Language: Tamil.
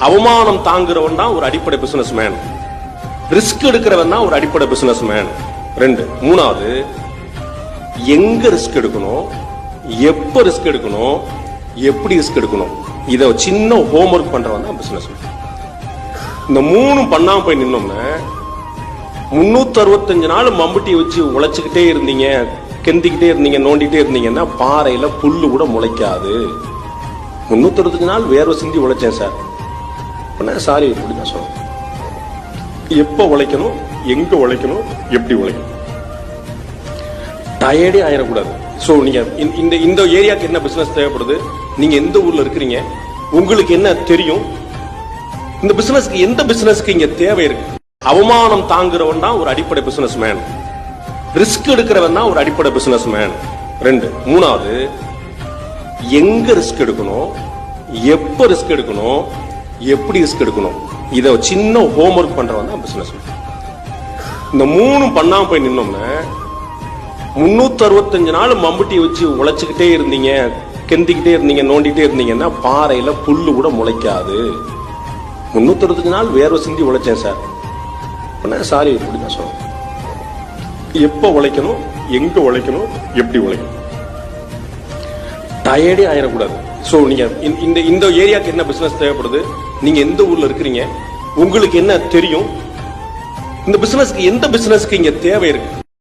அவமானம் தாங்குறவன் தான் ஒரு அடிப்படை பிசினஸ் மேன். ரிஸ்க் எடுக்கிறவன் தான் ஒரு அடிப்படை பிசினஸ் மேன். ரெண்டு. மூணாவது, எங்க ரிஸ்க் எடுக்கணும், எப்ப ரிஸ்க் எடுக்கணும், எப்படி ரிஸ்க் எடுக்கணும், இத சின்ன ஹோம்ஒர்க் பண்றவன் தான் பிசினஸ் மேன். இந்த மூணும் பண்ணாம போய் நின்னோம்னா 365 நாள் மம்புட்டி வச்சு உழைச்சுக்கிட்டே இருந்தீங்க, கெந்திக்கிட்டே இருந்தீங்க, நோண்டிக்கிட்டே இருந்தீங்கன்னா பாறையில புல்லு கூட முளைக்காது. 365 நாள் வேர்வை சிந்தி உழைச்சேன் சார். சாரி, இப்படிதான் சொல்றேன். எப்ப உழைக்கணும், எங்க உழைக்கணும், எப்படி உழைக்கணும், டயர்டே ஆயிடக்கூடாது. சோ நீங்க இந்த ஏரியாக்கு என்ன பிசினஸ் தேவைப்படுது, நீங்க எந்த ஊர்ல இருக்கிறீங்க, உங்களுக்கு என்ன தெரியும், இந்த பிசினஸ்க்கு எந்த பிசினஸ்க்கு இங்க தேவை இருக்கு. அவமானம் தாங்குறவன் தான் ஒரு அடிப்படை பிசினஸ் மேன். ரிஸ்க் எடுக்கிறவன் தான் ஒரு அடிப்படை பிசினஸ் மேன். ரெண்டு. மூணாவது, எங்க ரிஸ்க் எடுக்கணும், எப்ப ரிஸ்க் எடுக்கணும், எப்படி ரிஸ்க் எடுக்கணும், இத சின்ன ஹோம்ஒர்க் பண்றவன் தான் பிசினஸ் மேன். இந்த மூணும் பண்ணாம போய் நின்னோம்னா 365 நாள் மம்புட்டி வச்சு உழைச்சுக்கிட்டே இருந்தீங்க, கெந்திக்கிட்டே இருந்தீங்க, நோண்டிக்கிட்டே இருந்தீங்கன்னா பாறையில புல்லு கூட முளைக்காது. 365 நாள் வேர்வை சிந்தி உழைச்சேன் சார். சாரி, இப்படிதான் சொல்றேன். எப்ப உழைக்கணும், எங்க உழைக்கணும், எப்படி உழைக்கணும், டயர்டே ஆயிடக்கூடாது. சோ நீங்க இந்த ஏரியாக்கு என்ன பிசினஸ் தேவைப்படுது, நீங்க எந்த ஊர்ல இருக்கிறீங்க, உங்களுக்கு என்ன தெரியும், இந்த பிசினஸ்க்கு எந்த பிசினஸ்க்கு இங்க தேவை இருக்கு.